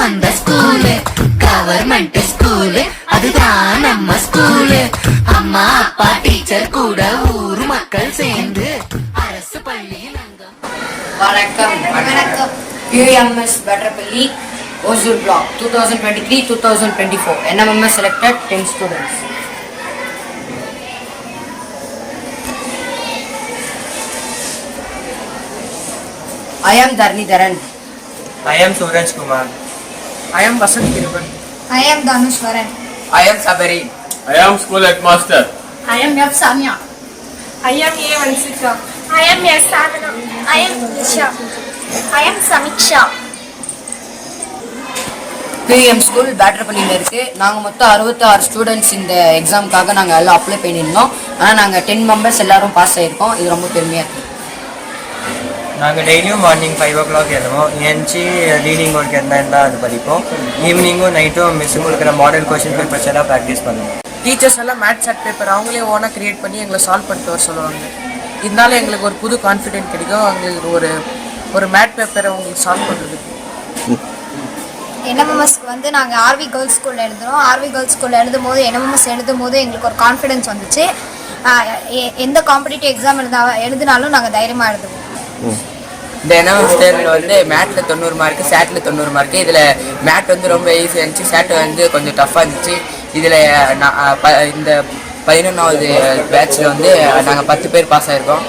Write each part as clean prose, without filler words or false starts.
அந்த school government school, அதுதான் நம்ம ஸ்கூலு. அம்மா அப்பா டீச்சர் கூட ஊர் மக்கள் சேர்ந்து அரசு பள்ளியில் அங்கம். வணக்கம். வணக்கம். UMS Batrapalli, Ozur Block 2023-2024. NMMS selected 10 students. I am Dharnidharan. I am Suraj Kumar. I am Vasant Kiruban. I am Dhanushwaran. I am Sabari. I am school headmaster. I am F. Samya. I am A. Vansika. I am S. Sadhana. I am Nisha. I am Samiksha. PUM school பேட்ரப்பள்ளியில் இருக்குது. நாங்கள் மொத்தம் 66 students இந்த எக்ஸாமுக்காக நாங்கள் எல்லாம் apply பண்ணியிருந்தோம். ஆனால் நாங்கள் 10 மெம்பர்ஸ் எல்லாரும் பாஸ் ஆகிருக்கோம். இது ரொம்ப பெருமையாக இருக்குது. நாங்கள் டெய்லியும் மார்னிங் 5 o'clock எழுதுவோம். ஏஞ்சி ரீடிங் ஒர்க் இருந்தால் அது படிப்போம். ஈவினிங்கும் நைட்டும் மிஸ்ஸுங்க இருக்கிற மாடல் கொஸ்டின் பேப்பர்ஸ் எல்லாம் ப்ராக்டிஸ் பண்ணுவோம். டீச்சர்ஸ் எல்லாம் மேத்ஸ் சார்ட் பேப்பர் அவங்களே ஓனாக கிரியேட் பண்ணி எங்களை சால்வ் பண்ணிட்டு வர சொல்லுவாங்க. இதனால எங்களுக்கு ஒரு புது கான்ஃபிடென்ட் கிடைக்கும். அவங்களுக்கு ஒரு மேட் பேப்பரை அவங்களுக்கு சால்வ் பண்ணுறதுக்கு. NMMSக்கு வந்து நாங்கள் ஆர்வி கேர்ள்ஸ் ஸ்கூலில் எழுதுகிறோம். ஆர்வி கேர்ள்ஸ் ஸ்கூலில் எழுதும் போது NMMS எழுதும் போது எங்களுக்கு ஒரு கான்ஃபிடென்ஸ் வந்துச்சு. எந்த காம்படிட்டிவ் எக்ஸாம் எழுதினாலும் நாங்கள் தைரியமாக எழுதுவோம். இந்த NMMS தேர்வில் வந்து மேட்டில் 90 மார்க்கு, சேட்டில் 90 மார்க்கு. இதில் மேட் வந்து ரொம்ப ஈஸியாக இருந்துச்சு, சேட்டு வந்து கொஞ்சம் டஃப்பாக இருந்துச்சு. இதில் இந்த 11வது பேட்சில் வந்து நாங்கள் 10 பேர் பாஸ் ஆகிருக்கோம்.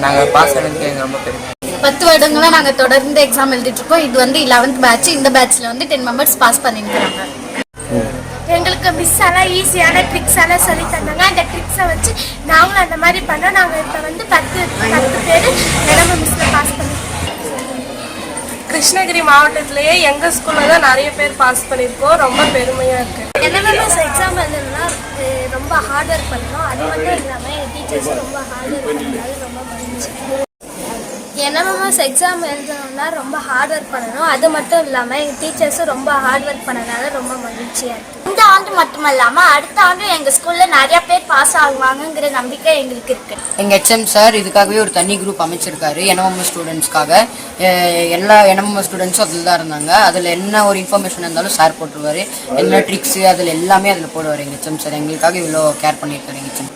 நாங்கள் பாஸ் ஆனதுக்கு எங்களுக்கு ரொம்ப பெருமை. 10 வருடங்களாக நாங்கள் தொடர்ந்து எக்ஸாம் எழுதிட்டுருக்கோம். இது வந்து 11th பேட்ச். இந்த பேட்சில் வந்து 10 மெம்பர்ஸ் பாஸ் பண்ணியிருக்கிறாங்க. எங்களுக்கு மிஸ் எல்லாம் ஈஸியான ட்ரிக்ஸ் எல்லாம் சொல்லி தந்தாங்க. அந்த ட்ரிக்ஸை வச்சு நாங்களும் அந்த மாதிரி பண்ணோம். நாங்கள் இப்போ வந்து 10 பேர் NMMSல பாஸ் பண்ணோம். கிருஷ்ணகிரி மாவட்டத்திலேயே எங்கள் ஸ்கூலில் தான் நிறைய பேர் பாஸ் பண்ணியிருக்கோம். ரொம்ப பெருமையாக இருக்குது. NMMS எக்ஸாம் எழுதணும்னா ரொம்ப ஹார்ட் ஒர்க் பண்ணணும். அது மட்டும் இல்லாமல் எங்கள் டீச்சர்ஸும் ரொம்ப ஹார்ட் ஒர்க் பண்ணாலும் ரொம்ப மகிழ்ச்சி. NMMS எக்ஸாம் எழுதணும்னா ரொம்ப ஹார்ட் ஒர்க் பண்ணணும். அது மட்டும் இல்லாமல் எங்கள் டீச்சர்ஸும் ரொம்ப ஹார்ட் ஒர்க் பண்ணனால ரொம்ப மகிழ்ச்சியாக இருக்குது. இந்த ஆண்டு மட்டும் இல்லாமல் அடுத்த ஆண்டு எங்கள் ஸ்கூலில் நிறையா பேர் பாஸ் ஆகுவாங்கங்கிற நம்பிக்கை எங்களுக்கு இருக்குது. எங்கள் HM சார் இதுக்காகவே ஒரு தனி குரூப் அமைச்சிருக்காரு. NMMS ஸ்டூடெண்ட்ஸ்க்காக. எல்லா NMMS ஸ்டூடெண்ட்ஸும் அதில் தான் இருந்தாங்க. அதில் என்ன ஒரு இன்ஃபர்மேஷன் இருந்தாலும் சார் போட்டுருவார். என்ன ட்ரிக்ஸு அதில் எல்லாமே அதில் போடுவார் எங்கள் HM சார். எங்களுக்காக இவ்வளோ கேர் பண்ணியிருக்காரு எங்கள் HM.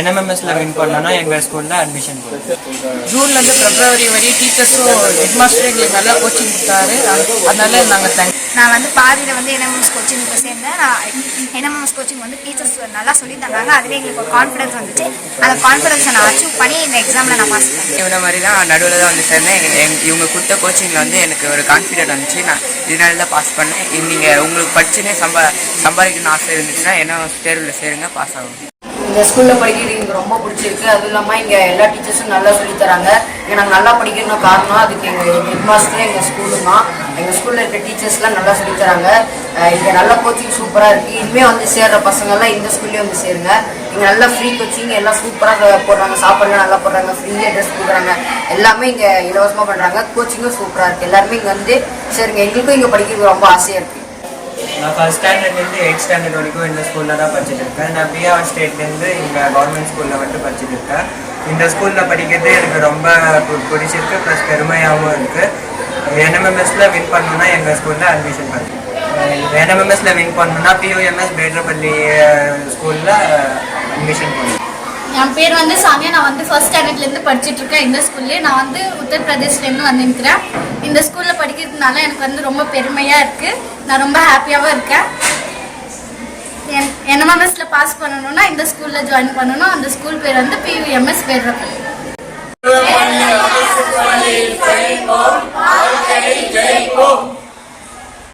NMMSல வின் பண்ணோன்னா எங்கள் ஸ்கூலில் அட்மிஷன் போடுவோம். ஜூன்லேருந்து பிப்ரவரி வரை டீச்சர்ஸும் ஹெட்மாஸ்டரும் எங்களுக்கு நல்லா கோச்சிங் கொடுத்தாரு. அதனால நாங்கள் தேங்க்ஸ். நான் வந்து பாதியில் வந்து NMMS கோச்சிங் இப்போ சேர்ந்தேன். NMMS கோச்சிங் வந்து டீச்சர்ஸ் நல்லா சொல்லி தந்தாங்க. அதுவே எங்களுக்கு ஒரு கான்ஃபிடன்ஸ் வந்துச்சு. அந்த கான்ஃபிடன்ஸை நான் அச்சீவ் பண்ணி இந்த எக்ஸாமில் நான் பாஸ் பண்ணேன். இவனை மாதிரி தான் நடுவில் தான் வந்து சேர்ந்தேன். இவங்க கொடுத்த கோச்சிங்கில் வந்து எனக்கு ஒரு கான்ஃபிடென்ட் வந்துச்சு. நான் இதனால தான் பாஸ் பண்ணேன். நீங்கள் உங்களுக்கு படிச்சுன்னே சம்பாதிக்கணும்னு ஆசை இருந்துச்சுன்னா NMMS தேர்வில் சேருங்க, பாஸ் ஆகும். இந்த ஸ்கூலில் படிக்கிறது எனக்கு ரொம்ப பிடிச்சிருக்கு. அதுவும் இல்லாமல் இங்கே எல்லா டீச்சர்ஸும் நல்லா சொல்லித்தராங்க. இங்கே நாங்கள் நல்லா படிக்கணும் காரணம் அதுக்கு எங்கள் ஹெட்மாஸ்டர் எங்கள் ஸ்கூலு தான். எங்கள் ஸ்கூலில் இருக்க டீச்சர்ஸ்லாம் நல்லா சொல்லித்தராங்க. இங்கே நல்ல கோச்சிங் சூப்பராக இருக்குது. இனிமேல் வந்து சேர்கிற பசங்கள்லாம் இந்த ஸ்கூல்லேயே வந்து சேருங்க. இங்கே நல்லா ஃப்ரீ கோச்சிங் எல்லாம் சூப்பராக போடுறாங்க. சாப்பாடுலாம் நல்லா போடுறாங்க. ஃப்ரீயாக ட்ரெஸ் கொடுக்குறாங்க. எல்லாமே இங்கே இலவசமாக பண்ணுறாங்க. கோச்சிங்கும் சூப்பராக இருக்குது. எல்லாருமே இங்கே வந்து சேருங்க. எங்களுக்கும் இங்கே படிக்கிறது ரொம்ப ஆசையாக இருக்குது. நான் ஃபஸ்ட் ஸ்டாண்டர்ட்லேருந்து 8th ஸ்டாண்டர்ட் வரைக்கும் இந்த ஸ்கூலில் தான் படிச்சுட்டு இருக்கேன். நான் பிஆர் ஸ்டேட்லேருந்து இங்கே கவர்மெண்ட் ஸ்கூலில் மட்டும் படிச்சுட்டு இருக்கேன். இந்த ஸ்கூலில் படிக்கிறது எனக்கு ரொம்ப பிடிச்சிருக்கு, ப்ளஸ் பெருமையாகவும் இருக்குது. NMMSல வின் பண்ணணுன்னா எங்கள் ஸ்கூலில் அட்மிஷன் பண்ணேன். NMMSல வின் பண்ணணுன்னா PUMS பேட்ரப்பள்ளி ஸ்கூலில் அட்மிஷன் பண்ணேன். என் பேர் வந்து சாமியா. நான் வந்து ஃபர்ஸ்ட் ஸ்டாண்டர்ட்லேருந்து படிச்சுட்டு இருக்கேன் இந்த ஸ்கூல்லேயே. நான் வந்து உத்தரப்பிரதேஷ்லேருந்து வந்துருக்கிறேன். இந்த ஸ்கூலில் படிக்கிறதுனால எனக்கு வந்து ரொம்ப பெருமையாக இருக்குது. நான் ரொம்ப ஹாப்பியாகவும் இருக்கேன். NMMSல பாஸ் பண்ணணும்னா இந்த ஸ்கூலில் ஜாயின் பண்ணணும். அந்த ஸ்கூல் பேர் வந்து PUMS பேட்ரப்பள்ளி.